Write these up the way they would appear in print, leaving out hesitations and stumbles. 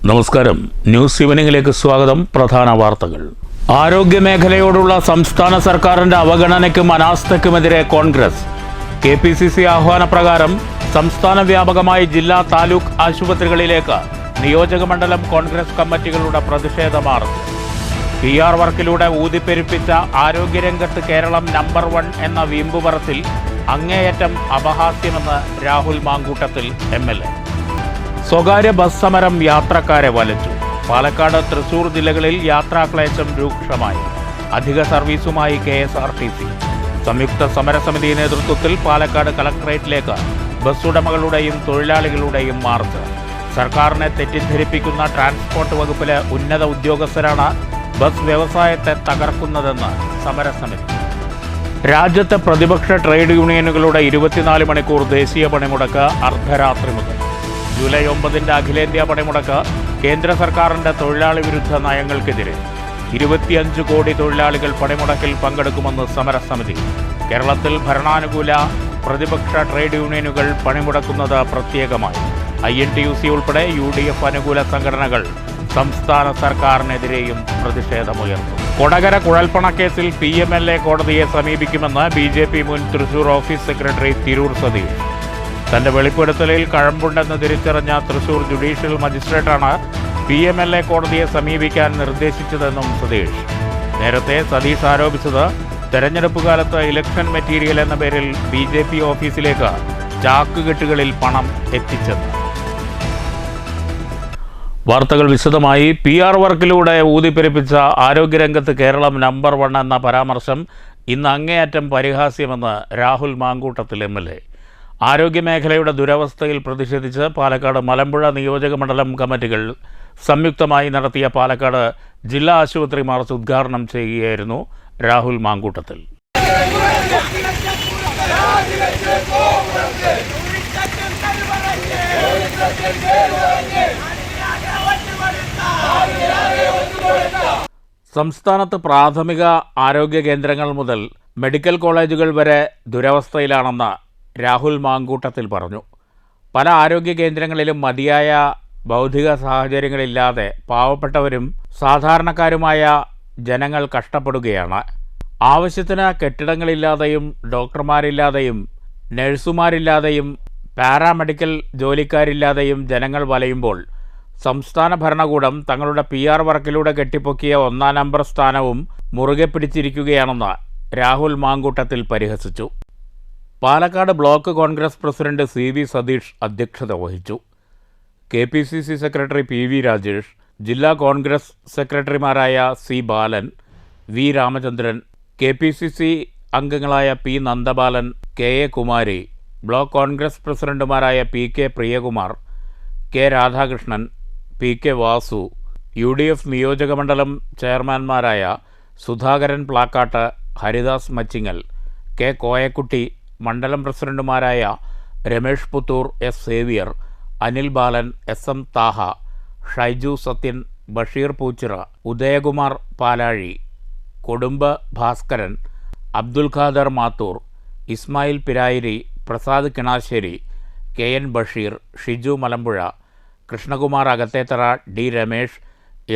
നമസ്കാരം. ന്യൂസ് ഈവനിംഗിലേക്ക് സ്വാഗതം. പ്രധാന വാർത്തകൾ. ആരോഗ്യമേഖലയോടുള്ള സംസ്ഥാന സർക്കാരിന്റെ അവഗണനയ്ക്കും അനാസ്ഥയ്ക്കുമെതിരെ കോൺഗ്രസ്. KPCC ആഹ്വാനപ്രകാരം സംസ്ഥാന വ്യാപകമായി ജില്ലാ താലൂക്ക് ആശുപത്രികളിലേക്ക് നിയോജകമണ്ഡലം കോൺഗ്രസ് കമ്മിറ്റികളുടെ പ്രതിഷേധമാർച്ച്. PR വർക്കിലൂടെ ഊതിപ്പെരുപ്പിച്ച ആരോഗ്യരംഗത്ത് കേരളം നമ്പർ 1 എന്ന വീമ്പുപറച്ചിൽ അങ്ങേയറ്റം അപഹാസ്യമെന്ന് രാഹുൽ മാങ്കൂട്ടത്തിൽ MLA. സ്വകാര്യ ബസ് സമരം യാത്രക്കാരെ വലച്ചു. പാലക്കാട്, തൃശൂർ ജില്ലകളിൽ യാത്രാക്ലേശം രൂക്ഷമായി. അധിക സർവീസുമായി KSRTC. സംയുക്ത സമരസമിതി നേതൃത്വത്തിൽ പാലക്കാട് കളക്ടറേറ്റിലേക്ക് ബസ് ഉടമകളുടെയും തൊഴിലാളികളുടെയും മാർച്ച്. സർക്കാരിനെ തെറ്റിദ്ധരിപ്പിക്കുന്ന ട്രാൻസ്പോർട്ട് വകുപ്പിലെ ഉന്നത ഉദ്യോഗസ്ഥരാണ് ബസ് വ്യവസായത്തെ തകർക്കുന്നതെന്ന് സമരസമിതി. രാജ്യത്തെ പ്രതിപക്ഷ ട്രേഡ് യൂണിയനുകളുടെ 24 മണിക്കൂർ ദേശീയ പണിമുടക്ക് അർദ്ധരാത്രി മുതൽ. ജൂലൈ 9 അഖിലേന്ത്യാ പണിമുടക്ക് കേന്ദ്ര സർക്കാരിൻ്റെ തൊഴിലാളി വിരുദ്ധ നയങ്ങൾക്കെതിരെ. 25 കോടി തൊഴിലാളികൾ പണിമുടക്കിൽ പങ്കെടുക്കുമെന്ന് സമരസമിതി. കേരളത്തിൽ ഭരണാനുകൂല പ്രതിപക്ഷ ട്രേഡ് യൂണിയനുകൾ പണിമുടക്കുന്നത് പ്രത്യേകമായി. INTUC ഉൾപ്പെടെ UDF അനുകൂല സംഘടനകൾ സംസ്ഥാന സർക്കാരിനെതിരെയും പ്രതിഷേധമുയർത്തും. കൊടകര കുഴൽപ്പണക്കേസിൽ PMLA കോടതിയെ സമീപിക്കുമെന്ന് BJP മുൻ തൃശൂർ ഓഫീസ് സെക്രട്ടറി തിരൂർ സതീഷ്. തന്റെ വെളിപ്പെടുത്തലിൽ കഴമ്പുണ്ടെന്ന് തിരിച്ചറിഞ്ഞ തൃശൂർ ജുഡീഷ്യൽ മജിസ്ട്രേറ്റാണ് PMLA കോടതിയെ സമീപിക്കാൻ നിർദ്ദേശിച്ചതെന്നും സതീഷ്. നേരത്തെ സതീഷ് ആരോപിച്ചത് തെരഞ്ഞെടുപ്പ് കാലത്ത് ഇലക്ഷൻ മെറ്റീരിയൽ എന്ന പേരിൽ BJP ഓഫീസിലേക്ക് ചാക്കുകെട്ടുകളിൽ പണം എത്തിച്ചെന്ന്. വാർത്തകൾ വിശദമായി. PR വർക്കിലൂടെ ഊതിപ്പെരുപ്പിച്ച ആരോഗ്യരംഗത്ത് കേരളം നമ്പർ 1 എന്ന പരാമർശം ഇന്ന് അങ്ങേയറ്റം പരിഹാസ്യമെന്ന് രാഹുൽ മാങ്കൂട്ടത്തിൽ MLA. ആരോഗ്യമേഖലയുടെ ദുരവസ്ഥയിൽ പ്രതിഷേധിച്ച് പാലക്കാട്, മലമ്പുഴ നിയോജകമണ്ഡലം കമ്മിറ്റികൾ സംയുക്തമായി നടത്തിയ പാലക്കാട് ജില്ലാ ആശുപത്രി മാർച്ച് ഉദ്ഘാടനം ചെയ്യുകയായിരുന്നു രാഹുൽ മാങ്കൂട്ടത്തിൽ. സംസ്ഥാനത്ത് പ്രാഥമിക ആരോഗ്യ കേന്ദ്രങ്ങൾ മുതൽ മെഡിക്കൽ കോളേജുകൾ വരെ ദുരവസ്ഥയിലാണെന്ന് രാഹുൽ മാങ്കൂട്ടത്തിൽ പറഞ്ഞു. പല ആരോഗ്യ കേന്ദ്രങ്ങളിലും മതിയായ ഭൗതിക സാഹചര്യങ്ങളില്ലാതെ പാവപ്പെട്ടവരും സാധാരണക്കാരുമായ ജനങ്ങൾ കഷ്ടപ്പെടുകയാണ്. ആവശ്യത്തിന് കെട്ടിടങ്ങളില്ലാതെയും ഡോക്ടർമാരില്ലാതെയും നഴ്സുമാരില്ലാതെയും പാരാമെഡിക്കൽ ജോലിക്കാരില്ലാതെയും ജനങ്ങൾ വലയുമ്പോൾ സംസ്ഥാന ഭരണകൂടം തങ്ങളുടെ PR വർക്കിലൂടെ കെട്ടിപ്പൊക്കിയ 1-ാം നമ്പർ സ്ഥാനവും മുറുകെ പിടിച്ചിരിക്കുകയാണെന്ന് രാഹുൽ മാങ്കൂട്ടത്തിൽ പരിഹസിച്ചു. Palakkad block Congress president CV Satheesh അധ്യക്ഷത വഹിച്ചു. KPCC സെക്രട്ടറി PV രാജേഷ്, ജില്ലാ കോൺഗ്രസ് സെക്രട്ടറിമാരായ C Balan, V Ramachandran, KPCC അംഗങ്ങളായ P Nandabalan, KA Kumari, block Congress പ്രസിഡന്റുമാരായ PK Priyakumar, K Radhakrishnan, PK Vasu, UDF നിയോജകമണ്ഡലം ചെയർമാൻമാരായ സുധാകരൻ പ്ലാക്കാട്ട്, ഹരിദാസ് മച്ചിങ്ങൽ, K കോയക്കുട്ടി, മണ്ഡലം പ്രസിഡന്റുമാരായ Ramesh Puthur, S Xavier, Anil Balan, SM Thaha, Shaiju Sathyan, Basheer Poochira, Udayakumar Palazhi, Kodumbu Bhaskaran, Abdul Khader Mathur, Ismail Pirayiri, Prasad Kinassery, KN Basheer, Shiju Malampuzha, Krishnakumar Akathethara, D Ramesh,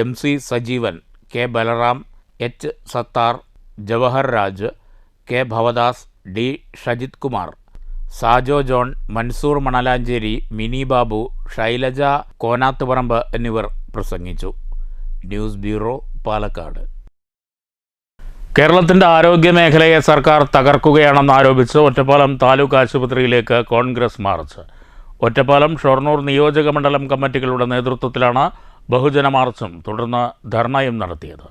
MC Sajeevan, K Balaram, H Sathar, Jawahar Raj, K Bhavadas, D Shajith Kumar, Sajo John, Mansoor Manalanchery, Mini Babu, Shailaja Konathuparambu എന്നിവർ പ്രസംഗിച്ചു. News bureau, Palakkad. കേരളത്തിൻ്റെ ആരോഗ്യമേഖലയെ സർക്കാർ തകർക്കുകയാണെന്നാരോപിച്ച് ഒറ്റപ്പാലം താലൂക്ക് ആശുപത്രിയിലേക്ക് കോൺഗ്രസ് മാർച്ച്. ഒറ്റപ്പാലം, ഷൊർണൂർ നിയോജകമണ്ഡലം കമ്മിറ്റികളുടെ നേതൃത്വത്തിലാണ് ബഹുജന മാർച്ചും തുടർന്ന് ധർണയും നടത്തിയത്.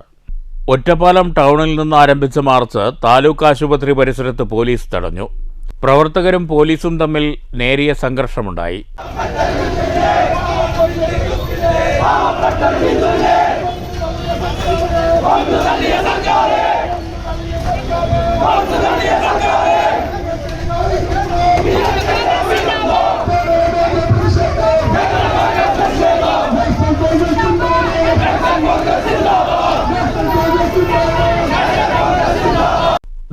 ഒറ്റപ്പാലം ടൗണിൽ നിന്ന് ആരംഭിച്ച മാർച്ച് താലൂക്ക് ആശുപത്രി പരിസരത്ത് പോലീസ് തടഞ്ഞു. പ്രവർത്തകരും പോലീസും തമ്മിൽ നേരിയ സംഘർഷമുണ്ടായി.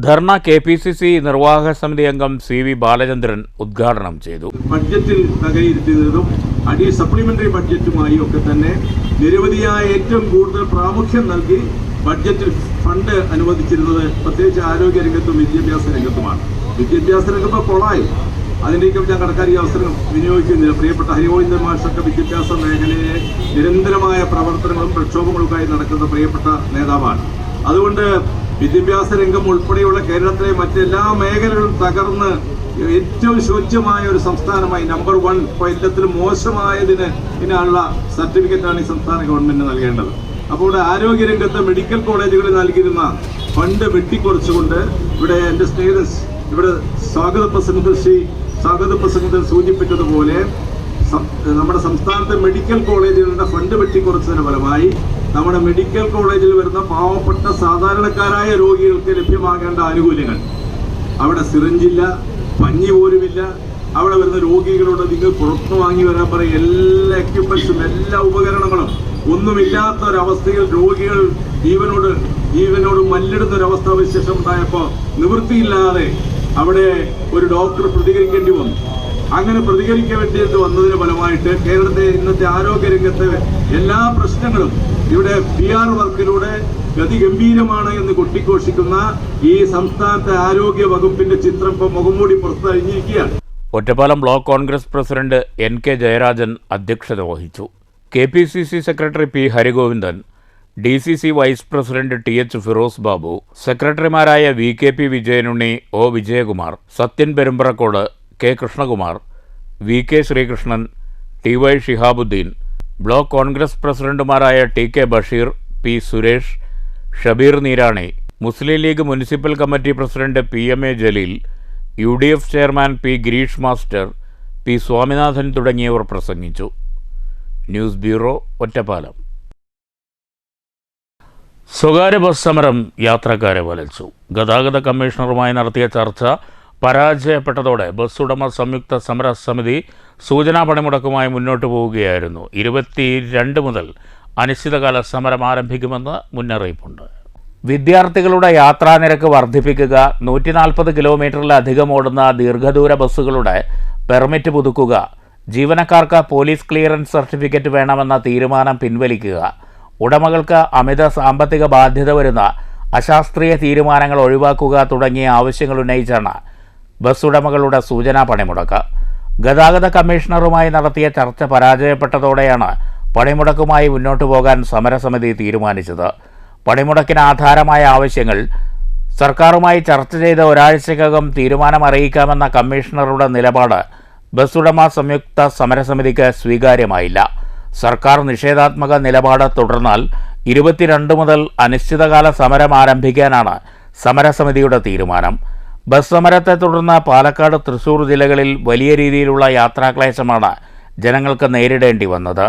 ധർണ KPCC നിർവാഹക സമിതി അംഗം CV ബാലചന്ദ്രൻ ഉദ്ഘാടനം ചെയ്തു. ബഡ്ജറ്റിൽ വകയിരുത്തിയതും സപ്ലിമെന്ററി ബഡ്ജറ്റുമായി ഒക്കെ തന്നെ നിരവധിയായ ഏറ്റവും കൂടുതൽ പ്രാമുഖ്യം നൽകി ബഡ്ജറ്റിൽ ഫണ്ട് അനുവദിച്ചിരുന്നത് പ്രത്യേകിച്ച് ആരോഗ്യ രംഗത്തും വിദ്യാഭ്യാസ രംഗത്തുമാണ്. വിദ്യാഭ്യാസ രംഗം ഇപ്പോൾ കൊളായി. അതിൻ്റെയൊക്കെ ഞാൻ കടക്കാർ ഈ അവസരം വിനിയോഗിക്കുന്നില്ല. പ്രിയപ്പെട്ട ഹരിഗോവിന്ദൻ മാഷൊക്കെ വിദ്യാഭ്യാസ മേഖലയിലെ നിരന്തരമായ പ്രവർത്തനങ്ങളും പ്രക്ഷോഭങ്ങളുമായി നടക്കുന്ന പ്രിയപ്പെട്ട നേതാവാണ്. അതുകൊണ്ട് വിദ്യാഭ്യാസ രംഗം ഉൾപ്പെടെയുള്ള കേരളത്തിലെ മറ്റെല്ലാ മേഖലകളും തകർന്ന് ഏറ്റവും ശോച്യമായ ഒരു സംസ്ഥാനമായി നമ്പർ 1 ഇപ്പോൾ എല്ലാത്തിലും മോശമായതിനുള്ള സർട്ടിഫിക്കറ്റാണ് ഈ സംസ്ഥാന ഗവൺമെന്റ് നൽകേണ്ടത്. അപ്പോൾ ആരോഗ്യരംഗത്ത് മെഡിക്കൽ കോളേജുകളിൽ നൽകിയിരുന്ന ഫണ്ട് വെട്ടിക്കുറച്ചുകൊണ്ട് ഇവിടെ എൻ്റെ സ്നേഹിതസ് ഇവിടെ സ്വാഗത പ്രസംഗത്തിൽ സൂചിപ്പിച്ചതുപോലെ നമ്മുടെ സംസ്ഥാനത്തെ മെഡിക്കൽ കോളേജുകളുടെ ഫണ്ട് വെട്ടിക്കുറച്ചതിന് ഫലമായി നമ്മുടെ മെഡിക്കൽ കോളേജിൽ വരുന്ന പാവപ്പെട്ട സാധാരണക്കാരായ രോഗികൾക്ക് ലഭ്യമാകേണ്ട ആനുകൂല്യങ്ങൾ, അവിടെ സിറിഞ്ചില്ല, പഞ്ഞി പോലുമില്ല. അവിടെ വരുന്ന രോഗികളോട് നിങ്ങൾ പുറത്തു വാങ്ങി വരാൻ പറയും. എല്ലാ എക്യുപ്മെന്റ്സും എല്ലാ ഉപകരണങ്ങളും ഒന്നുമില്ലാത്ത ഒരവസ്ഥയിൽ രോഗികൾ ജീവനോട് മല്ലിടുന്ന ഒരവസ്ഥ വിശേഷം ഉണ്ടായപ്പോൾ നിവൃത്തിയില്ലാതെ അവിടെ ഒരു ഡോക്ടർ പ്രതികരിക്കേണ്ടി വന്നു. അങ്ങനെ പ്രതികരിക്കേണ്ടി വന്നതിന് ഫലമായിട്ട് കേരളത്തെ ഇന്നത്തെ ആരോഗ്യരംഗത്തെ എല്ലാ പ്രശ്നങ്ങളും ഇവിടെ PR വർക്കിലൂടെ ഗതിഗംഭീരമാണ് എന്ന് കൊട്ടിഘോഷിക്കുന്ന ഈ സംസ്ഥാനത്തെ ആരോഗ്യ വകുപ്പിന്റെ ചിത്രം ഇപ്പോൾ മുഖംമൂടി പുറത്തഴിഞ്ഞിരിക്കുകയാണ്. Ottapalam block Congress president NK Jayarajan അധ്യക്ഷത വഹിച്ചു. KPCC secretary P Harigovindan, DCC vice president TH Firoz Babu, സെക്രട്ടറിമാരായ VKP Vijayanunni, O Vijayakumar, Sathyan Perumparakode, K Krishnakumar, VK Sreekrishnan, TY Shihabuddeen, block Congress പ്രസിഡന്റുമാരായ TK Basheer, P Suresh, Shabeer Neerani, Muslim League municipal committee president PMA Jaleel, UDF chairman P Girish master, P Swaminathan തുടങ്ങിയവർ പ്രസംഗിച്ചു. News bureau, Ottapalam. സ്വകാര്യ ബസ് സമരം യാത്രക്കാരെ വലച്ചു. ഗതാഗത കമ്മീഷണറുമായി നടത്തിയ ചർച്ച പരാജയപ്പെട്ടതോടെ ബസ് ഉടമ സംയുക്ത സമര സമിതി സൂചനാ പണിമുടക്കുമായി മുന്നോട്ട് പോവുകയായിരുന്നു. 22 മുതൽ അനിശ്ചിതകാല സമരം ആരംഭിക്കുമെന്ന് മുന്നറിയിപ്പുണ്ട്. വിദ്യാർത്ഥികളുടെ യാത്രാനിരക്ക് വർദ്ധിപ്പിക്കുക, 140 കിലോമീറ്ററിലധികം ഓടുന്ന ദീർഘദൂര ബസ്സുകളുടെ പെർമിറ്റ് പുതുക്കുക, ജീവനക്കാർക്ക് പോലീസ് ക്ലിയറൻസ് സർട്ടിഫിക്കറ്റ് വേണമെന്ന തീരുമാനം പിൻവലിക്കുക, ഉടമകൾക്ക് അമിത സാമ്പത്തിക ബാധ്യത വരുന്ന അശാസ്ത്രീയ തീരുമാനങ്ങൾ ഒഴിവാക്കുക തുടങ്ങിയ ആവശ്യങ്ങൾ ഉന്നയിച്ചാണ് ബസ് ഉടമകളുടെ സൂചനാ പണിമുടക്ക്. ഗതാഗത കമ്മീഷണറുമായി നടത്തിയ ചർച്ച പരാജയപ്പെട്ടതോടെയാണ് പണിമുടക്കുമായി മുന്നോട്ടു പോകാൻ സമരസമിതി തീരുമാനിച്ചത്. പണിമുടക്കിന് ആധാരമായ ആവശ്യങ്ങൾ സർക്കാരുമായി ചർച്ച ചെയ്ത് ഒരാഴ്ചക്കകം തീരുമാനം അറിയിക്കാമെന്ന കമ്മീഷണറുടെ നിലപാട് ബസ് ഉടമ സംയുക്ത സമരസമിതിക്ക് സ്വീകാര്യമായില്ല. സർക്കാർ നിഷേധാത്മക നിലപാട് തുടർന്നാൽ 22 മുതൽ അനിശ്ചിതകാല സമരം ആരംഭിക്കാനാണ് സമരസമിതിയുടെ തീരുമാനം. ബസ് സമരത്തെ തുടർന്ന് പാലക്കാട്, തൃശൂർ ജില്ലകളിൽ വലിയ രീതിയിലുള്ള യാത്രാക്ലേശമാണ് ജനങ്ങൾക്ക് നേരിടേണ്ടി വന്നത്.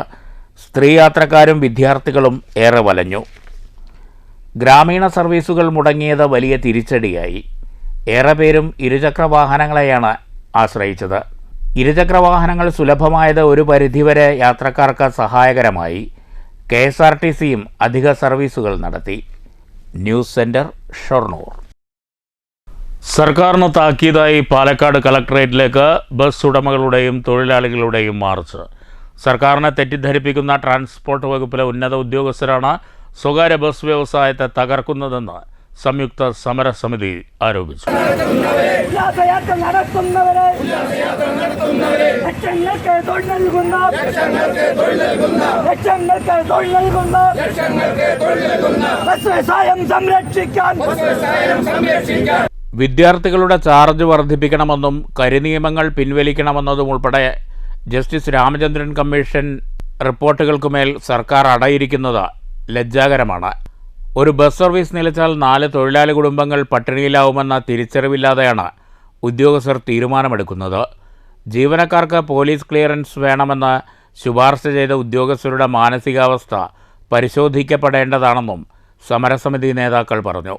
സ്ത്രീ യാത്രക്കാരും വിദ്യാർത്ഥികളും ഏറെ വലഞ്ഞു. ഗ്രാമീണ സർവീസുകൾ മുടങ്ങിയത് വലിയ തിരിച്ചടിയായി. ഏറെ പേരും ഇരുചക്ര വാഹനങ്ങളെയാണ് ആശ്രയിച്ചത്. ഇരുചക്ര വാഹനങ്ങൾ സുലഭമായത് ഒരു പരിധിവരെ യാത്രക്കാർക്ക് സഹായകരമായി. KSRTCയും അധിക സർവീസുകൾ നടത്തി. News centre, Shoranur. സർക്കാരിന് താക്കീതായി പാലക്കാട് കളക്ടറേറ്റിലേക്ക് ബസ് ഉടമകളുടെയും തൊഴിലാളികളുടെയും മാർച്ച്. സർക്കാരിനെ തെറ്റിദ്ധരിപ്പിക്കുന്ന ട്രാൻസ്പോർട്ട് വകുപ്പിലെ ഉന്നത ഉദ്യോഗസ്ഥരാണ് സ്വകാര്യ ബസ് വ്യവസായത്തെ തകർക്കുന്നതെന്ന് സംയുക്ത സമരസമിതി ആരോപിച്ചു. വിദ്യാർത്ഥികളുടെ ചാർജ് വർദ്ധിപ്പിക്കണമെന്നും കരിനിയമങ്ങൾ പിൻവലിക്കണമെന്നതും ഉൾപ്പെടെ ജസ്റ്റിസ് രാമചന്ദ്രൻ കമ്മീഷൻ റിപ്പോർട്ടുകൾക്കുമേൽ സർക്കാർ അടയിരിക്കുന്നത് ലജ്ജാകരമാണ്. ഒരു ബസ് സർവീസ് നിലച്ചാൽ 4 തൊഴിലാളി കുടുംബങ്ങൾ പട്ടിണിയിലാവുമെന്ന തിരിച്ചറിവില്ലാതെയാണ് ഉദ്യോഗസ്ഥർ തീരുമാനമെടുക്കുന്നത്. ജീവനക്കാർക്ക് പോലീസ് ക്ലിയറൻസ് വേണമെന്ന് ശുപാർശ ചെയ്ത ഉദ്യോഗസ്ഥരുടെ മാനസികാവസ്ഥ പരിശോധിക്കപ്പെടേണ്ടതാണെന്നും സമരസമിതി നേതാക്കൾ പറഞ്ഞു.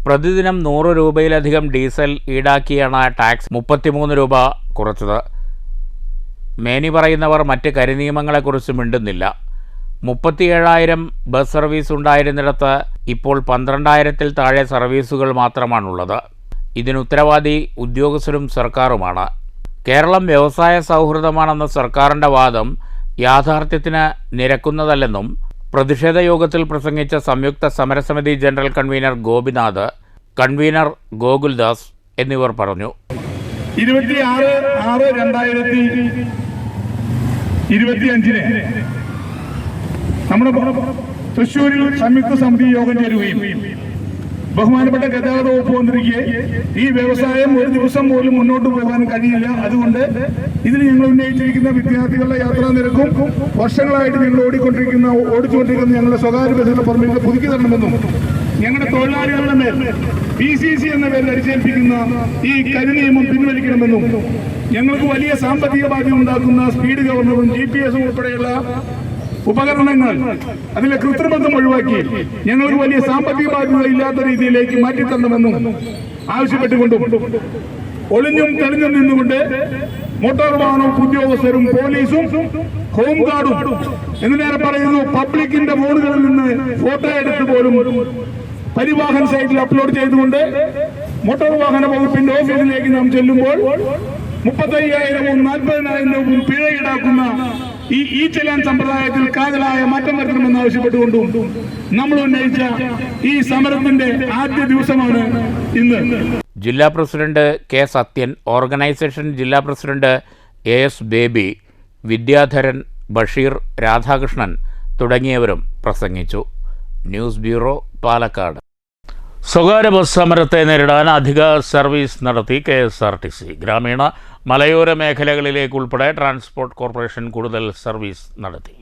പ്രതിദിനം 100 രൂപയിലധികം ഡീസൽ ഈടാക്കിയാണ് ടാക്സ് 33 രൂപ കുറച്ചത്. മേനി പറയുന്നവർ മറ്റ് കരിനിയമങ്ങളെക്കുറിച്ച് മിണ്ടുന്നില്ല. 37,000 ബസ് സർവീസ് ഉണ്ടായിരുന്നിടത്ത് ഇപ്പോൾ 12,000-ൽ താഴെ സർവീസുകൾ മാത്രമാണുള്ളത്. ഇതിനുത്തരവാദി ഉദ്യോഗസ്ഥരും സർക്കാരുമാണ്. കേരളം വ്യവസായ സൗഹൃദമാണെന്ന സർക്കാരിൻ്റെ വാദം യാഥാർത്ഥ്യത്തിന് നിരക്കുന്നതല്ലെന്നും പ്രതിഷേധ യോഗത്തിൽ പ്രസംഗിച്ച സംയുക്ത സമരസമിതി general convener Gopinath, convener Gokuldas എന്നിവർ പറഞ്ഞു. 26/6/2025 നമ്മുടെ തൃശ്ശൂരിൽ സംയുക്ത സമിതി യോഗം ചേരുകയും ബഹുമാനപ്പെട്ട ഗതാഗത വകുപ്പ് വന്നിരിക്കെ ഈ വ്യവസായം ഒരു ദിവസം പോലും മുന്നോട്ട് പോകാൻ കഴിയില്ല. അതുകൊണ്ട് ഇതിൽ ഞങ്ങൾ ഉന്നയിച്ചിരിക്കുന്ന വിദ്യാർത്ഥികളുടെ യാത്രാ നിരക്കും വർഷങ്ങളായിട്ട് ഞങ്ങൾ ഓടിച്ചുകൊണ്ടിരിക്കുന്ന ഞങ്ങളുടെ സ്വകാര്യ ബസ്സുകളുടെ പെർമിറ്റ് പുതുക്കി തരണമെന്നും ഞങ്ങളുടെ തൊഴിലാളികളുടെ മേൽ PCC എന്ന പേരിൽ അടിച്ചേൽപ്പിക്കുന്ന ഈ കരിനിയമം പിൻവലിക്കണമെന്നും ഞങ്ങൾക്ക് വലിയ സാമ്പത്തിക ബാധ്യത ഉണ്ടാക്കുന്ന സ്പീഡ് ഗവർണറും GPS ഉൾപ്പെടെയുള്ള ഉപകരണങ്ങൾ അതിലെ കൃത്രിമത്വം ഒഴിവാക്കി ഞങ്ങൾക്ക് വലിയ സാമ്പത്തിക ബാധ്യത ഇല്ലാത്ത രീതിയിലേക്ക് മാറ്റിത്തരണമെന്നും ആവശ്യപ്പെട്ടുകൊണ്ടും ഒളിഞ്ഞും തെളിഞ്ഞും നിന്നുകൊണ്ട് മോട്ടോർ വാഹന ഉദ്യോഗസ്ഥരും പോലീസും ഹോംഗാർഡും എന്നിങ്ങനെ പറയുന്നു പബ്ലിക്കിന്റെ ഫോണുകളിൽ നിന്ന് ഫോട്ടോ എടുത്ത് പോലും പരിവാഹൻ സൈറ്റിൽ അപ്ലോഡ് ചെയ്തുകൊണ്ട് മോട്ടോർ വാഹന വകുപ്പിന്റെ ഓഫീസിലേക്ക് നാം ചെല്ലുമ്പോൾ 35,000-വും 40,000-വും പിഴ ഈടാക്കുന്ന ഈ ചലാൻ സമ്പ്രദായത്തിൽ കാതലായ മാറ്റം വരുത്തണമെന്ന് ആവശ്യപ്പെട്ടുകൊണ്ടും നമ്മൾ ഉന്നയിച്ച ഈ സമരത്തിന്റെ ആദ്യ ദിവസമാണ് ഇന്ന്. ജില്ലാ പ്രസിഡന്റ് കെ സത്യൻ, ഓർഗനൈസേഷൻ ജില്ലാ president AS baby, Vidyadharan, Basheer, Radhakrishnan തുടങ്ങിയവരും പ്രസംഗിച്ചു. News bureau, Palakkad. സ്വകാര്യ ബസ് സമരത്തെ നേരിടാൻ അധിക സർവീസ് നടത്തി KSRTC. ഗ്രാമീണ മലയോര മേഖലകളിലേക്കുൾപ്പെടെ ട്രാൻസ്പോർട്ട് കോർപ്പറേഷൻ കൂടുതൽ സർവീസ് നടത്തി.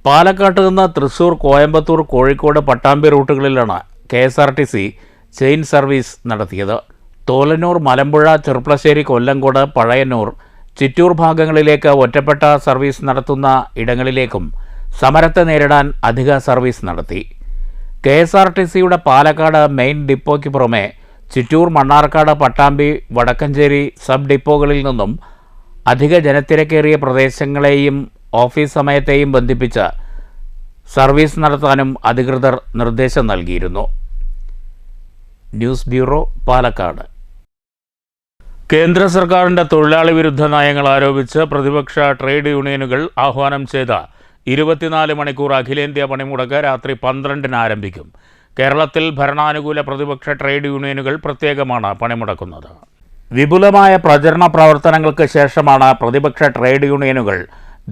പാലക്കാട്ട് നിന്ന് തൃശൂർ, കോയമ്പത്തൂർ, കോഴിക്കോട്, പട്ടാമ്പി റൂട്ടുകളിലാണ് KSRTC ചെയിൻ സർവീസ് നടത്തിയത്. തോലന്നൂർ, മലമ്പുഴ, ചെർപ്പളശ്ശേരി, കൊല്ലങ്കോട്, പഴയന്നൂർ, ചിറ്റൂർ ഭാഗങ്ങളിലേക്ക് ഒറ്റപ്പെട്ട സർവീസ് നടത്തുന്ന ഇടങ്ങളിലേക്കും സമരത്തെ നേരിടാൻ അധിക സർവീസ് നടത്തി. KSRTCയുടെ പാലക്കാട് മെയിൻ ഡിപ്പോയ്ക്ക് പുറമെ ചിറ്റൂർ, മണ്ണാർക്കാട്, പട്ടാമ്പി, വടക്കഞ്ചേരി സബ് ഡിപ്പോകളിൽ നിന്നും അധിക ജനത്തിരക്കേറിയ പ്രദേശങ്ങളെയും ഓഫീസ് സമയത്തെയും ബന്ധിപ്പിച്ച് സർവീസ് നടത്താനും അധികൃതർ നിർദ്ദേശം നൽകിയിരുന്നു. News bureau, Palakkad. കേന്ദ്ര സർക്കാരിൻ്റെ തൊഴിലാളി വിരുദ്ധ നയങ്ങൾ ആരോപിച്ച് പ്രതിപക്ഷ ട്രേഡ് യൂണിയനുകൾ ആഹ്വാനം ചെയ്ത 24 മണിക്കൂർ അഖിലേന്ത്യാ പണിമുടക്ക് രാത്രി 12-ന് ആരംഭിക്കും. കേരളത്തിൽ ഭരണാനുകൂല പ്രതിപക്ഷ ട്രേഡ് യൂണിയനുകൾ പ്രത്യേകമാണ് പണിമുടക്കുന്നത്. വിപുലമായ പ്രചരണ പ്രവർത്തനങ്ങൾക്ക് ശേഷമാണ് പ്രതിപക്ഷ ട്രേഡ് യൂണിയനുകൾ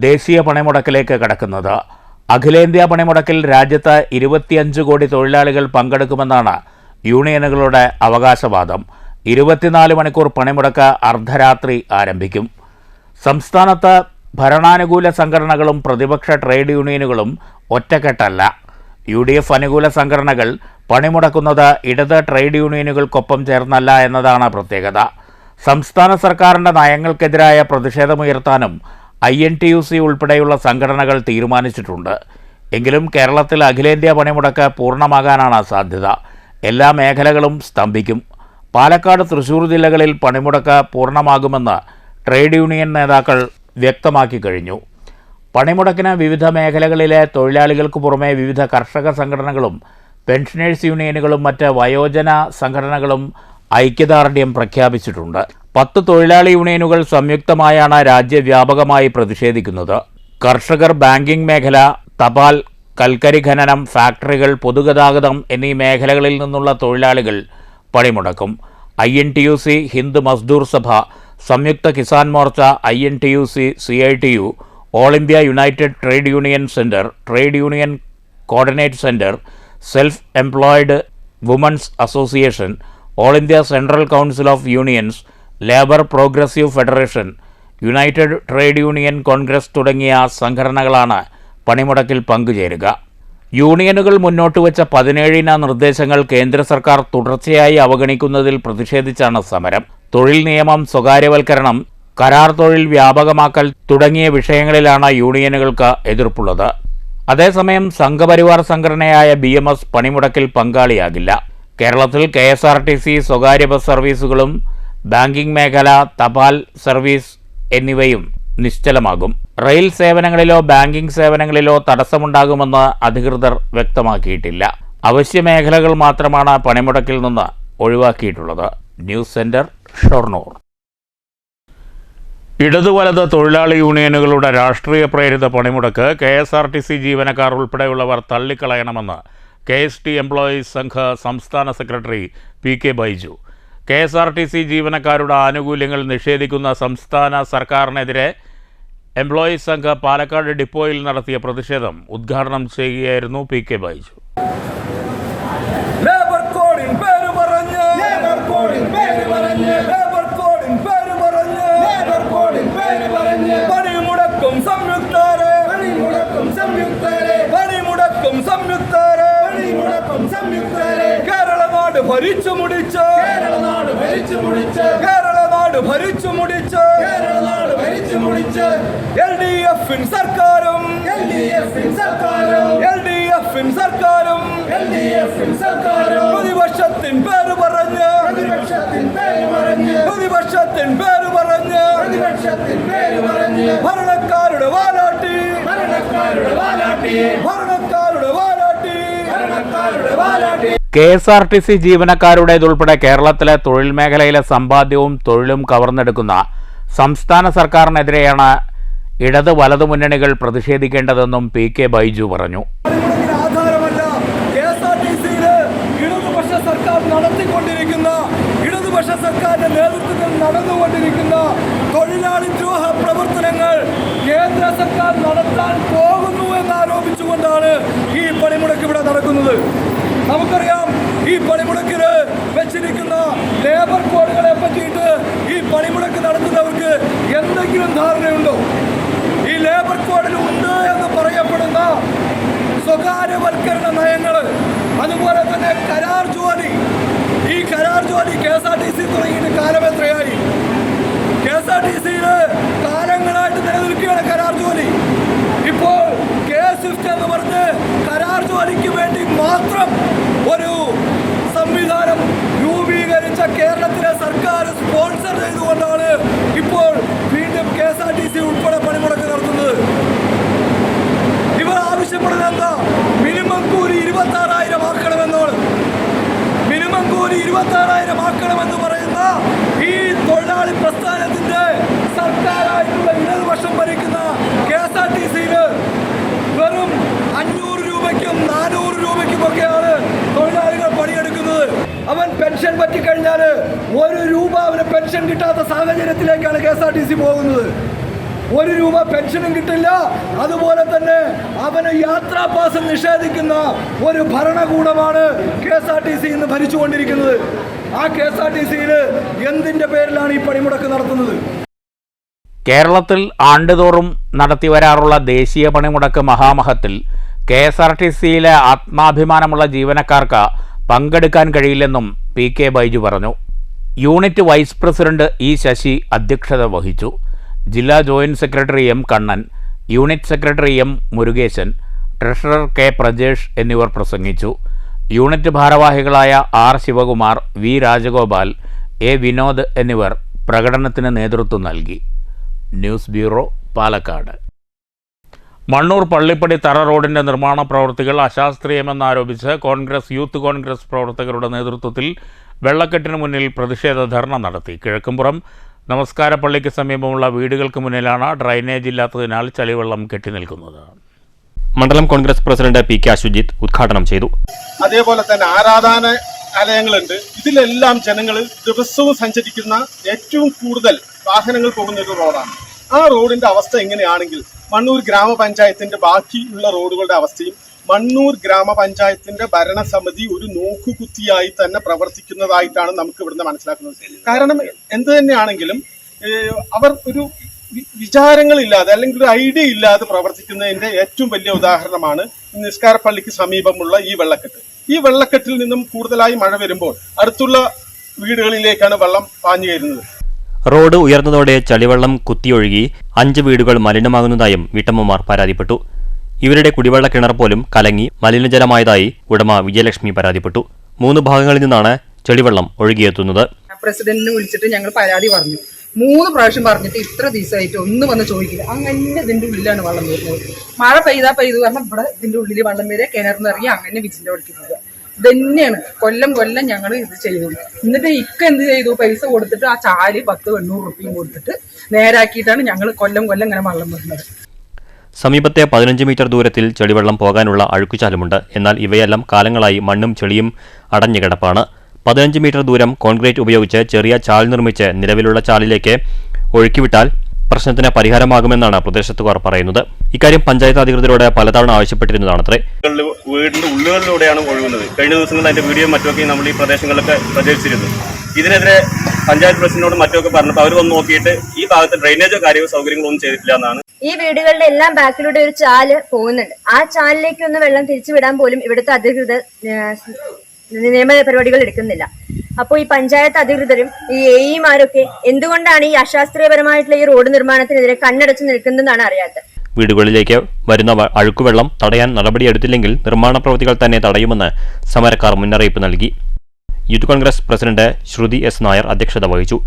ദേശീയ പണിമുടക്കിലേക്ക് കടക്കുന്നത്. അഖിലേന്ത്യാ പണിമുടക്കിൽ രാജ്യത്ത് 25 കോടി തൊഴിലാളികൾ പങ്കെടുക്കുമെന്നാണ് യൂണിയനുകളുടെ അവകാശവാദം. 24 മണിക്കൂർ പണിമുടക്ക് അർദ്ധരാത്രി ആരംഭിക്കും. സംസ്ഥാനത്ത് ഭരണാനുകൂല സംഘടനകളും പ്രതിപക്ഷ ട്രേഡ് യൂണിയനുകളും ഒറ്റക്കെട്ടല്ല. UDF അനുകൂല സംഘടനകൾ പണിമുടക്കുന്നത് ഇടത് ട്രേഡ് യൂണിയനുകൾക്കൊപ്പം ചേർന്നല്ല എന്നതാണ് പ്രത്യേകത. സംസ്ഥാന സർക്കാരിൻ്റെ നയങ്ങൾക്കെതിരായ പ്രതിഷേധമുയർത്താനും INTUC ഉൾപ്പെടെയുള്ള സംഘടനകൾ തീരുമാനിച്ചിട്ടുണ്ട്. എങ്കിലും കേരളത്തിൽ അഖിലേന്ത്യാ പണിമുടക്ക് പൂർണ്ണമാകാനാണ് സാധ്യത. എല്ലാ മേഖലകളും സ്തംഭിക്കും. പാലക്കാട്, തൃശൂർ ജില്ലകളിൽ പണിമുടക്ക് പൂർണ്ണമാകുമെന്ന് ട്രേഡ് യൂണിയൻ നേതാക്കൾ വ്യക്തമാക്കി കഴിഞ്ഞു. പണിമുടക്കിന് വിവിധ മേഖലകളിലെ തൊഴിലാളികൾക്ക് പുറമെ വിവിധ കർഷക സംഘടനകളും പെൻഷനേഴ്സ് യൂണിയനുകളും മറ്റ് വയോജന സംഘടനകളും ഐക്യദാർഢ്യം പ്രഖ്യാപിച്ചിട്ടുണ്ട്. 10 തൊഴിലാളി യൂണിയനുകൾ സംയുക്തമായാണ് രാജ്യവ്യാപകമായി പ്രതിഷേധിക്കുന്നത്. കർഷകർ, ബാങ്കിംഗ് മേഖല, തപാൽ, കൽക്കരി ഖനനം, ഫാക്ടറികൾ, പൊതുഗതാഗതം എന്നീ മേഖലകളിൽ നിന്നുള്ള തൊഴിലാളികൾ പണിമുടക്കും. INTUC, Hind Mazdoor Sabha, Samyukta Kisan Morcha, INTUC, CITU, all India united trade union centre, trade union coordinate centre, self employed women's association, all India central council of unions, labour progressive federation, united trade union Congress തുടങ്ങിയ സംഘടനകളാണ് പണിമുടക്കിൽ പങ്കുചേരുക. യൂണിയനുകൾ മുന്നോട്ടുവച്ച 17 നിർദ്ദേശങ്ങൾ കേന്ദ്ര സർക്കാർ തുടർച്ചയായി അവഗണിക്കുന്നതിൽ പ്രതിഷേധിച്ചാണ് സമരം. തൊഴിൽ നിയമം, സ്വകാര്യവൽക്കരണം, കരാർ തൊഴിൽ വ്യാപകമാക്കൽ തുടങ്ങിയ വിഷയങ്ങളിലാണ് യൂണിയനുകൾക്ക് എതിർപ്പുള്ളത്. അതേസമയം സംഘപരിവാർ സംഘടനയായ BMS പണിമുടക്കിൽ പങ്കാളിയാകില്ല. കേരളത്തിൽ KSRTC സ്വകാര്യ ബസ് സർവീസുകളും ബാങ്കിംഗ് മേഖല, തപാൽ സർവീസ് എന്നിവയും നിശ്ചലമാകും. റെയിൽ സേവനങ്ങളിലോ ബാങ്കിംഗ് സേവനങ്ങളിലോ തടസ്സമുണ്ടാകുമെന്ന് അധികൃതർ വ്യക്തമാക്കിയിട്ടില്ല. അവശ്യ മേഖലകൾ മാത്രമാണ് പണിമുടക്കിൽ നിന്ന് ഒഴിവാക്കിയിട്ടുള്ളത്. News centre, Shoranur. ഇടതുവലത് തൊഴിലാളി യൂണിയനുകളുടെ രാഷ്ട്രീയ പ്രേരിത പണിമുടക്ക് KSRTC ജീവനക്കാർ ഉൾപ്പെടെയുള്ളവർ തള്ളിക്കളയണമെന്ന് KST എംപ്ലോയീസ് സംഘ സംസ്ഥാന സെക്രട്ടറി PK ബൈജു. KSRTC ജീവനക്കാരുടെ ആനുകൂല്യങ്ങൾ നിഷേധിക്കുന്ന സംസ്ഥാന സർക്കാരിനെതിരെ എംപ്ലോയീസ് സംഘ പാലക്കാട് ഡിപ്പോയിൽ നടത്തിയ പ്രതിഷേധം ഉദ്ഘാടനം ചെയ്യുകയായിരുന്നു PK ബൈജു. LDF-ൻ സർക്കാരും പ്രതിപക്ഷത്തിൻ പേര് പറഞ്ഞ് ഭരണക്കാരുടെ വാലാട്ടി KSRTC ജീവനക്കാരുടേതുൾപ്പെടെ കേരളത്തിലെ തൊഴിൽ മേഖലയിലെ സമ്പാദ്യവും തൊഴിലും കവർന്നെടുക്കുന്ന സംസ്ഥാന സർക്കാരിനെതിരെയാണ് ഇടത് വലതു മുന്നണികൾ പ്രതിഷേധിക്കേണ്ടതെന്നും PK ബൈജു പറഞ്ഞു. ഇടതുപക്ഷ സർക്കാരിന്റെ നേതൃത്വത്തിൽ നടന്നുകൊണ്ടിരിക്കുന്ന തൊഴിലാളി ദ്രോഹ പ്രവർത്തനങ്ങൾ കേന്ദ്ര സർക്കാർ നടത്താൻ പോകുന്നു എന്നാരോപിച്ചുകൊണ്ടാണ് ഈ പണിമുടക്ക് ഇവിടെ നടക്കുന്നത്. നമുക്കറിയാം, ഈ പണിമുടക്കിന് വെച്ചിരിക്കുന്ന ലേബർ കോഡുകളെ പറ്റിയിട്ട് ഈ പണിമുടക്ക് നടത്തുന്നവർക്ക് എന്തെങ്കിലും ധാരണയുണ്ടോ? ഈ ലേബർ കോഡിൽ ഉണ്ട് എന്ന് പറയപ്പെടുന്ന സ്വകാര്യവൽക്കരണ നയങ്ങൾ, അതുപോലെ തന്നെ കരാർ ജോലി, ഈ കരാർ ജോലി KSRTC തുടങ്ങിയിട്ട് കാലം എത്രയായി? KSRTCയിൽ കാലങ്ങളായിട്ട് നിലനിൽക്കുകയാണ് കരാർ ജോലി. ഇപ്പോൾ K-Swift എന്ന് പറഞ്ഞ് കരാർ ജോലിക്ക് വേണ്ടി മാത്രം ഒരു സംവിധാനം രൂപീകരിച്ച കേരളത്തിലെ സർക്കാർ സ്പോൺസർ ചെയ്തുകൊണ്ടാണ് ഇപ്പോൾ വീണ്ടും KSRTC ഉൾപ്പെടെ പണിമുടക്ക് നടത്തുന്നത്. ഇവർ ആവശ്യപ്പെടുന്നത് എന്താ? മിനിമം കൂലി 26,000 ആക്കണമെന്നാണ്. മിനിമം കൂലി 26,000 ആക്കണമെന്ന് പറയുന്ന ഈ തൊഴിലാളി പ്രസ്ഥാനത്തിന്റെ സർക്കാരായിട്ടുള്ള ഇടതുപക്ഷം ഭരിക്കുന്ന KSRTCയിൽ വെറും 500 രൂപയ്ക്കും 400 രൂപയ്ക്കുമൊക്കെയാണ് തൊഴിലാളികൾ പണിയെടുക്കുന്നത്. അവൻ പെൻഷൻ പറ്റിക്കഴിഞ്ഞാൽ 1 രൂപ അവന് പെൻഷൻ കിട്ടാത്ത സാഹചര്യത്തിലേക്കാണ് KSRTC പോകുന്നത്. 1 രൂപ പെൻഷനും കിട്ടില്ല. അതുപോലെ തന്നെ അവന് യാത്രാ പാസ് നിഷേധിക്കുന്ന ഒരു ഭരണകൂടമാണ് KSRTC ഇന്ന് ഭരിച്ചുകൊണ്ടിരിക്കുന്നത്. ആ KSRTCയിൽ എന്തിന്റെ പേരിലാണ് ഈ പണിമുടക്ക് നടത്തുന്നത്? കേരളത്തിൽ ആണ്ടുതോറും നടത്തിവരാറുള്ള ദേശീയ പണിമുടക്ക് മഹാമഹത്തിൽ KSRTCയിലെ ആത്മാഭിമാനമുള്ള ജീവനക്കാർക്ക് പങ്കെടുക്കാൻ കഴിയില്ലെന്നും PK ബൈജു പറഞ്ഞു. Unit vice president E Sasi അധ്യക്ഷത വഹിച്ചു. ജില്ലാ joint secretary M Kannan, unit secretary M Murukesan, treasurer K Prajesh എന്നിവർ പ്രസംഗിച്ചു. യൂണിറ്റ് ഭാരവാഹികളായ R Shivakumar, V Rajagopal, A Vinod എന്നിവർ പ്രകടനത്തിന് നേതൃത്വം നൽകി. News bureau, Palakkad. മണ്ണൂർ പള്ളിപ്പടി തറ റോഡിൻ്റെ നിർമ്മാണ പ്രവൃത്തികൾ അശാസ്ത്രീയമെന്നാരോപിച്ച് കോൺഗ്രസ് യൂത്ത് കോൺഗ്രസ് പ്രവർത്തകരുടെ നേതൃത്വത്തിൽ വെള്ളക്കെട്ടിന് മുന്നിൽ പ്രതിഷേധ ധർണ നടത്തി. കിഴക്കുംപുറം നമസ്കാരപ്പള്ളിക്ക് സമീപമുള്ള വീടുകൾക്ക് മുന്നിലാണ് ഡ്രൈനേജ് ഇല്ലാത്തതിനാൽ ചളിവെള്ളം കെട്ടിനിൽക്കുന്നത്. മണ്ഡലം കോൺഗ്രസ് പ്രസിഡന്റ് PK അശുജിത്ത് ഉദ്ഘാടനം ചെയ്തു. അതേപോലെ തന്നെ ആരാധനാലയങ്ങളുണ്ട്. ഇതിലെല്ലാം ജനങ്ങൾ ദിവസവും സഞ്ചരിക്കുന്ന ഏറ്റവും കൂടുതൽ വാഹനങ്ങൾ പോകുന്ന ഒരു റോഡാണ്. ആ റോഡിന്റെ അവസ്ഥ എങ്ങനെയാണെങ്കിൽ മണ്ണൂർ ഗ്രാമപഞ്ചായത്തിന്റെ ബാക്കിയുള്ള റോഡുകളുടെ അവസ്ഥയും മണ്ണൂർ ഗ്രാമപഞ്ചായത്തിന്റെ ഭരണസമിതി ഒരു നോക്കുകുത്തിയായി തന്നെ പ്രവർത്തിക്കുന്നതായിട്ടാണ് നമുക്ക് ഇവിടുന്ന് മനസ്സിലാക്കുന്നത്. കാരണം എന്ത് തന്നെയാണെങ്കിലും അവർ ഒരു വിചാരങ്ങളില്ലാതെ അല്ലെങ്കിൽ ഒരു ഐഡിയ ഇല്ലാതെ പ്രവർത്തിക്കുന്നതിന്റെ ഏറ്റവും വലിയ ഉദാഹരണമാണ് നിസ്കാരപ്പള്ളിക്ക് സമീപമുള്ള ഈ വെള്ളക്കെട്ട്. ഈ വെള്ളക്കെട്ടിൽ നിന്നും കൂടുതലായി മഴ വരുമ്പോൾ അടുത്തുള്ള വീടുകളിലേക്കാണ് വെള്ളം പാഞ്ഞു കയറുന്നത്. റോഡ് ഉയർന്നതോടെ ചളിവെള്ളം കുത്തിയൊഴുകി 5 വീടുകൾ മലിനമാകുന്നതായും വീട്ടമ്മമാർ പരാതിപ്പെട്ടു. ഇവരുടെ കുടിവെള്ള കിണർ പോലും കലങ്ങി മലിനജലമായതായി ഉടമ വിജയലക്ഷ്മി പരാതിപ്പെട്ടു. 3 ഭാഗങ്ങളിൽ നിന്നാണ് ചെളിവെള്ളം ഒഴുകിയെത്തുന്നത്. പ്രസിഡന്റിനെ വിളിച്ചിട്ട് ഞങ്ങൾ പരാതി പറഞ്ഞു. 3 പ്രാവശ്യം പറഞ്ഞിട്ട് ഇത്ര ദിവസമായിട്ട് ഒന്നും വന്ന് ചോദിക്കില്ല. അങ്ങനെ ഇതിന്റെ ഉള്ളിലാണ് വെള്ളം വരുന്നത്. മഴ പെയ്തു കാരണം ഇവിടെ ഇതിന്റെ ഉള്ളിൽ വെള്ളം വരെ കിണർന്ന് ഇറങ്ങി അങ്ങനെ വിജിന്റെ ഒഴുക്കി പോകുക. തന്നെയാണ് കൊല്ലം ഞങ്ങൾ ഇത് ചെയ്തു. എന്നിട്ട് എന്ത് ചെയ്തു, പൈസ കൊടുത്തിട്ട് ആ ചാല് 10-800 റുപ്യയും കൊടുത്തിട്ട് നേരാക്കിയിട്ടാണ് ഞങ്ങൾ കൊല്ലം ഇങ്ങനെ വെള്ളം വരുന്നത്. സമീപത്തെ 15 മീറ്റർ ദൂരത്തിൽ ചെളിവെള്ളം പോകാനുള്ള അഴുക്കുചാലുമുണ്ട്. എന്നാൽ ഇവയെല്ലാം കാലങ്ങളായി മണ്ണും ചെളിയും അടഞ്ഞു കിടപ്പാണ്. 15 മീറ്റർ ദൂരം കോൺക്രീറ്റ് ഉപയോഗിച്ച് ചെറിയ ചാൽ നിർമ്മിച്ച് നിലവിലുള്ള ചാലിലേക്ക് ഒഴുക്കിവിട്ടാൽ പ്രശ്നത്തിന് പരിഹാരമാകുമെന്നാണ് പ്രദേശത്തുകാർ പറയുന്നത്. ഇക്കാര്യം പഞ്ചായത്ത് അധികൃതരോട് പലതവണ ആവശ്യപ്പെട്ടിരുന്നതാണത്രേ. വീടിന്റെ ഉള്ളുകളിലൂടെയാണ് ഒഴുകുന്നത്. കഴിഞ്ഞ ദിവസങ്ങളിൽ അതിന്റെ വീഡിയോ മറ്റൊക്കെ നമ്മൾ ഈ പ്രദേശങ്ങളിലൊക്കെ പ്രചരിച്ചിരുന്നു. ഇതിനെതിരെ പഞ്ചായത്ത് പ്രസിഡന്റിനോട് മറ്റൊക്കെ പറഞ്ഞപ്പോൾ അവർ വന്ന് നോക്കിയിട്ട് ഈ ഭാഗത്ത് ഡ്രെയിനേജോ കാര്യമോ സൗകര്യങ്ങളൊന്നും ചെയ്തിട്ടില്ല എന്നാണ്. ഈ വീടുകളുടെ എല്ലാം ബാക്കിലൂടെ ഒരു ചാല് പോകുന്നുണ്ട്. ആ ചാലിലേക്ക് ഒന്ന് വെള്ളം തിരിച്ചുവിടാൻ പോലും ഇവിടുത്തെ അധികൃതർ നിയമ പരിപാടികൾ എടുക്കുന്നില്ല. അപ്പോൾ ഈ പഞ്ചായത്ത് അധികൃതരും ഈ എഇമാരൊക്കെ എന്തുകൊണ്ടാണ് ഈ അശാസ്ത്രീയപരമായിട്ടുള്ള ഈ റോഡ് നിർമ്മാണത്തിനെതിരെ കണ്ണടച്ചു നിൽക്കുന്നതെന്നാണ് അറിയാത്തത്. വീടുകളിലേക്ക് വരുന്ന അഴുക്കുവെള്ളം തടയാൻ നടപടിയെടുത്തില്ലെങ്കിൽ നിർമ്മാണ പ്രവൃത്തികൾ തന്നെ തടയുമെന്ന് സമരക്കാർ മുന്നറിയിപ്പ് നൽകി. Youth Congress president Sruthi S Nair അധ്യക്ഷത വഹിച്ചു.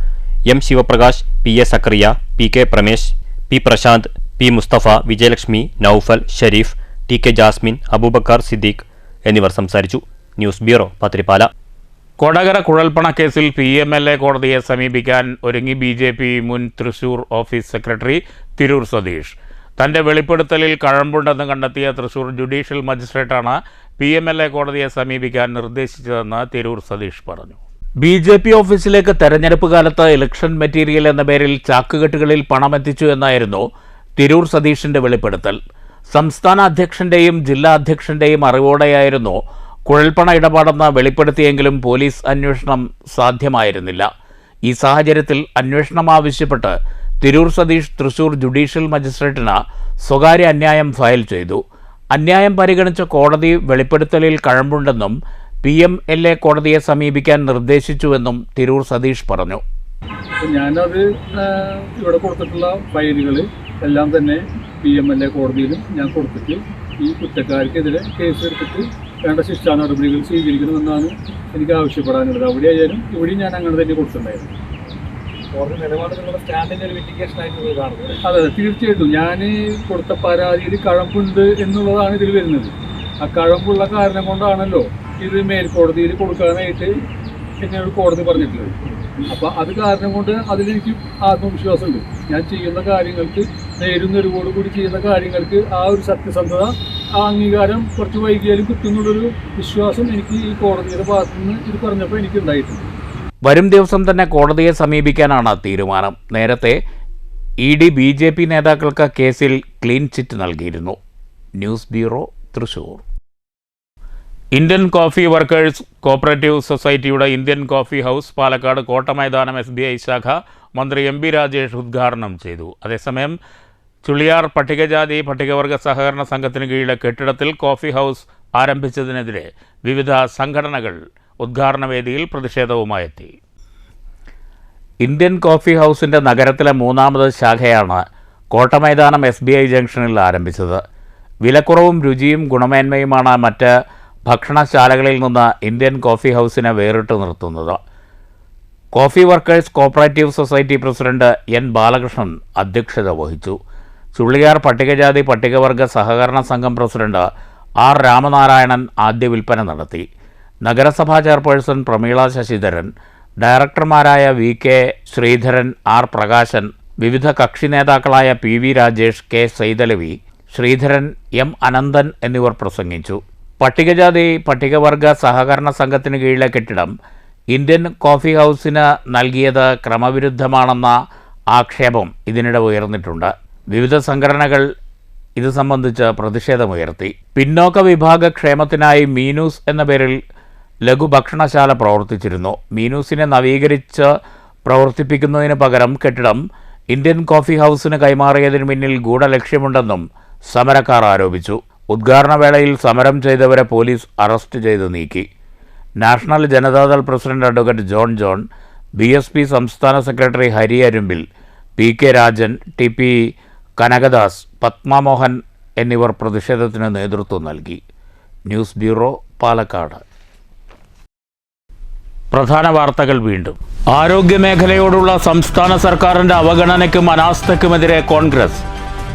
M Sivaprakash, P A Zakaria, P K Pramesh, P Prasanth, P Musthafa, Vijayalakshmi, Noufal, Shareef, T K Jasmine, Abubacker Siddique എന്നിവർ സംസാരിച്ചു. News bureau, Pathirippala. കൊടകര കുഴൽപ്പണ കേസിൽ PMLA കോടതിയെ സമീപിക്കാൻ ഒരുങ്ങി BJP മുൻ തൃശൂർ ഓഫീസ് സെക്രട്ടറി തിരൂർ സതീഷ്. തന്റെ വെളിപ്പെടുത്തലിൽ കഴമ്പുണ്ടെന്ന് കണ്ടെത്തിയ തൃശൂർ ജുഡീഷ്യൽ മജിസ്ട്രേറ്റാണ് PMLA കോടതിയെ സമീപിക്കാൻ നിർദ്ദേശിച്ചതെന്ന് തിരൂർ സതീഷ് പറഞ്ഞു. BJP ഓഫീസിലേക്ക് തെരഞ്ഞെടുപ്പ് കാലത്ത് ഇലക്ഷൻ മെറ്റീരിയൽ എന്ന പേരിൽ ചാക്കുകെട്ടുകളിൽ പണമെത്തിച്ചു എന്നായിരുന്നു തിരൂർ സതീഷിന്റെ വെളിപ്പെടുത്തൽ. സംസ്ഥാന അധ്യക്ഷന്റെയും ജില്ലാ അധ്യക്ഷന്റെയും അറിവോടെയായിരുന്നു കുഴൽപ്പണ ഇടപാടെന്ന് വെളിപ്പെടുത്തിയെങ്കിലും പോലീസ് അന്വേഷണം സാധ്യമായിരുന്നില്ല. ഈ സാഹചര്യത്തിൽ അന്വേഷണം ആവശ്യപ്പെട്ട് തിരൂർ സതീഷ് തൃശൂർ ജുഡീഷ്യൽ മജിസ്ട്രേറ്റിന് സ്വകാര്യ അന്യായം ഫയൽ ചെയ്തു. അന്യായം പരിഗണിച്ച കോടതി വെളിപ്പെടുത്തലിൽ കഴമ്പുണ്ടെന്നും PMLA കോടതിയെ സമീപിക്കാൻ നിർദ്ദേശിച്ചുവെന്നും തിരൂർ സതീഷ് പറഞ്ഞു. ഞാനത് ഇവിടെ കൊടുത്തിട്ടുള്ള ഫയലുകൾ എല്ലാം തന്നെ PMLA കോടതിയിലും ഞാൻ കൊടുത്തിട്ട് ഈ കുറ്റക്കാർക്കെതിരെ കേസെടുത്തിട്ട് വേണ്ട ശിക്ഷാ നടപടികൾ സ്വീകരിക്കണമെന്നാണ് എനിക്ക് ആവശ്യപ്പെടാനുള്ളത്. അവിടെ ആയാലും ഇവിടെയും ഞാൻ അങ്ങനെ തന്നെ കൊടുത്തിട്ടുണ്ടായിരുന്നു. അതെ, തീർച്ചയായിട്ടും ഞാൻ കൊടുത്ത പരാതിയിൽ കഴമ്പുണ്ട് എന്നുള്ളതാണ് ഇതിൽ വരുന്നത്. ആ കഴമ്പുള്ള കാരണം കൊണ്ടാണല്ലോ ഇത് മേൽക്കോടതിയിൽ കൊടുക്കാനായിട്ട് എന്നോട് കോടതി പറഞ്ഞിട്ടുള്ളത്. അപ്പം അത് കാരണം കൊണ്ട് അതിലെനിക്ക് ആത്മവിശ്വാസമുണ്ട്. ഞാൻ ചെയ്യുന്ന കാര്യങ്ങൾക്ക് നേരുന്നൊരുവോടുകൂടി ചെയ്യുന്ന കാര്യങ്ങൾക്ക് ആ ഒരു സത്യസന്ധത, ആ അംഗീകാരം കുറച്ച് വൈകിയാലും കിട്ടുന്നുള്ളൊരു വിശ്വാസം എനിക്ക് ഈ കോടതിയുടെ ഭാഗത്തു നിന്ന് ഇത് പറഞ്ഞപ്പോൾ എനിക്കുണ്ടായിട്ടുണ്ട്. വരും ദിവസം തന്നെ കോടതിയെ സമീപിക്കാനാണ് തീരുമാനം. നേരത്തെ ED BJP നേതാക്കൾക്ക് കേസിൽ ക്ലീൻ ചിറ്റ് നൽകിയിരുന്നു. News bureau, Thrissur. Indian coffee workers cooperative സൊസൈറ്റിയുടെ Indian coffee house Palakkad Kotta Maidanam SBI ശാഖ മന്ത്രി MB രാജേഷ് ഉദ്ഘാടനം ചെയ്തു. അതേസമയം ചുള്ളിയാർ പട്ടികജാതി പട്ടികവർഗ സഹകരണ സംഘത്തിന് കീഴിലെ കെട്ടിടത്തിൽ കോഫി ഹൗസ് ആരംഭിച്ചതിനെതിരെ വിവിധ സംഘടനകൾ ഉദ്ഘാടന വേദിയിൽ പ്രതിഷേധവുമായെത്തി. ഇന്ത്യൻ കോഫി ഹൗസിൻ്റെ നഗരത്തിലെ 3ാമത് ശാഖയാണ് കോട്ടമൈതാനം SBI ജംഗ്ഷനിൽ ആരംഭിച്ചത്. വിലക്കുറവും രുചിയും ഗുണമേന്മയുമാണ് മറ്റ് ഭക്ഷണശാലകളിൽ നിന്ന് ഇന്ത്യൻ കോഫി ഹൗസിനെ വേറിട്ട് നിർത്തുന്നത്. Coffee workers cooperative society president N Balakrishnan അധ്യക്ഷത വഹിച്ചു. ചുള്ളിയാർ പട്ടികജാതി പട്ടികവർഗ സഹകരണ സംഘം പ്രസിഡന്റ് R രാമനാരായണൻ ആദ്യ വിൽപ്പന നടത്തി. നഗരസഭാ ചെയർപേഴ്സൺ പ്രമീള ശശിധരൻ, ഡയറക്ടർമാരായ VK ശ്രീധരൻ, R പ്രകാശൻ, വിവിധ കക്ഷി നേതാക്കളായ PV Rajesh, K Saithalavi, Sreedharan, M Ananthan എന്നിവർ പ്രസംഗിച്ചു. പട്ടികജാതി പട്ടികവർഗ സഹകരണ സംഘത്തിന് കീഴിലെ കെട്ടിടം ഇന്ത്യൻ കോഫി ഹൗസിന് നൽകിയത് ക്രമവിരുദ്ധമാണെന്ന ആക്ഷേപം ഇതിനിടെ ഉയർന്നിട്ടുണ്ട്. വിവിധ സംഘടനകൾ ഇത് സംബന്ധിച്ച് പ്രതിഷേധമുയർത്തി. പിന്നോക്ക വിഭാഗ ക്ഷേമത്തിനായി മീനൂസ് എന്ന പേരിൽ ലഘുഭക്ഷണശാല പ്രവർത്തിച്ചിരുന്നു. മീനൂസിനെ നവീകരിച്ച് പ്രവർത്തിപ്പിക്കുന്നതിന് പകരം കെട്ടിടം ഇന്ത്യൻ കോഫി ഹൗസിന് കൈമാറിയതിന് പിന്നിൽ ഗൂഢലക്ഷ്യമുണ്ടെന്നും സമരക്കാർ ആരോപിച്ചു. ഉദ്ഘാടനവേളയിൽ സമരം ചെയ്തവരെ പോലീസ് അറസ്റ്റ് ചെയ്ത് നീക്കി. National Janata Dal president advocate John, BSP സംസ്ഥാന secretary Hari Arumbil, PK Rajan, TP Kanakadas, Padmamohan എന്നിവർ പ്രതിഷേധത്തിന് നേതൃത്വം നൽകി. News bureau, Palakkad. പ്രധാന വാർത്തകൾ വീണ്ടും. ആരോഗ്യമേഖലയോടുള്ള സംസ്ഥാന സർക്കാരിൻ്റെ അവഗണനയ്ക്കും അനാസ്ഥയ്ക്കുമെതിരെ കോൺഗ്രസ്.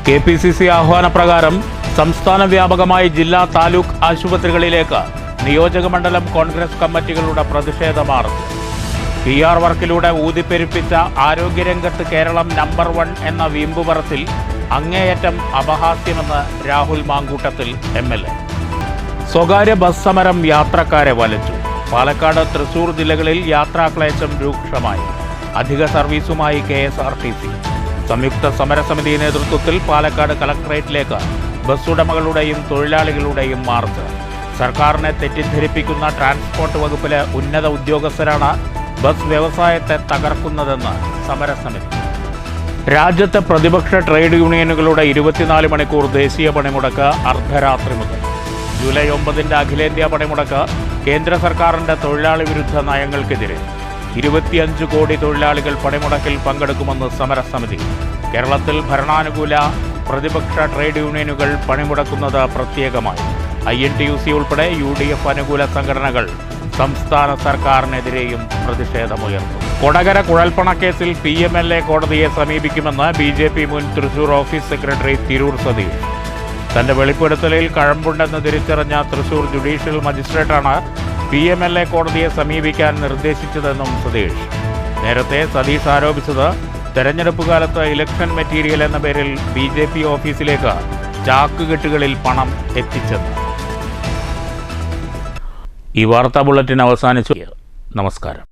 KPCC ആഹ്വാനപ്രകാരം സംസ്ഥാന വ്യാപകമായി ജില്ലാ താലൂക്ക് ആശുപത്രികളിലേക്ക് നിയോജകമണ്ഡലം കോൺഗ്രസ് കമ്മിറ്റികളുടെ പ്രതിഷേധ മാർച്ച്. PR വർക്കിലൂടെ ഊതിപ്പെരുപ്പിച്ച ആരോഗ്യരംഗത്ത് കേരളം നമ്പർ 1 എന്ന വീമ്പുപറത്തിൽ അങ്ങേയറ്റം അപഹാസ്യമെന്ന് രാഹുൽ മാങ്കൂട്ടത്തിൽ MLA. സ്വകാര്യ ബസ് സമരം യാത്രക്കാരെ വലച്ചു. പാലക്കാട്, തൃശൂർ ജില്ലകളിൽ യാത്രാക്ലേശം രൂക്ഷമായി. അധിക സർവീസുമായി KSRTC. സംയുക്ത സമരസമിതി നേതൃത്വത്തിൽ പാലക്കാട് കളക്ടറേറ്റിലേക്ക് ബസ് ഉടമകളുടെയും തൊഴിലാളികളുടെയും മാർച്ച്. സർക്കാരിനെ തെറ്റിദ്ധരിപ്പിക്കുന്ന ട്രാൻസ്പോർട്ട് വകുപ്പിലെ ഉന്നത ഉദ്യോഗസ്ഥരാണ് ബസ് വ്യവസായത്തെ തകർക്കുന്നതെന്ന് സമരസമിതി. രാജ്യത്തെ പ്രതിപക്ഷ ട്രേഡ് യൂണിയനുകളുടെ 24 മണിക്കൂർ ദേശീയ പണിമുടക്ക് അർദ്ധരാത്രി മുതൽ. ജൂലൈ 9 അഖിലേന്ത്യാ പണിമുടക്ക് കേന്ദ്ര സർക്കാരിൻ്റെ തൊഴിലാളി വിരുദ്ധ നയങ്ങൾക്കെതിരെ. 25 കോടി തൊഴിലാളികൾ പണിമുടക്കിൽ പങ്കെടുക്കുമെന്ന് സമരസമിതി. കേരളത്തിൽ ഭരണാനുകൂല പ്രതിപക്ഷ ട്രേഡ് യൂണിയനുകൾ പണിമുടക്കുന്നത് പ്രത്യേകമായി. INTUC ഉൾപ്പെടെ UDF അനുകൂല സംഘടനകൾ സംസ്ഥാന സർക്കാരിനെതിരെയും പ്രതിഷേധമുയർത്തും. കൊടകര കുഴൽപ്പണക്കേസിൽ PMLA കോടതിയെ സമീപിക്കുമെന്ന് BJP മുൻ തൃശൂർ ഓഫീസ് സെക്രട്ടറി തിരൂർ സതീഷ്. തന്റെ വെളിപ്പെടുത്തലിൽ കഴമ്പുണ്ടെന്ന് തിരിച്ചറിഞ്ഞ തൃശൂർ ജുഡീഷ്യൽ മജിസ്ട്രേറ്റാണ് PMLA കോടതിയെ സമീപിക്കാൻ നിർദ്ദേശിച്ചതെന്നും സതീഷ്. നേരത്തെ സതീഷ് ആരോപിച്ചത് തെരഞ്ഞെടുപ്പ് കാലത്ത് ഇലക്ഷൻ മെറ്റീരിയൽ എന്ന പേരിൽ BJP ഓഫീസിലേക്ക് ചാക്കുകെട്ടുകളിൽ പണം എത്തിച്ചെന്ന്. ഈ വാർത്താ ബുള്ളറ്റിൻ അവസാനിച്ചു. നമസ്കാരം.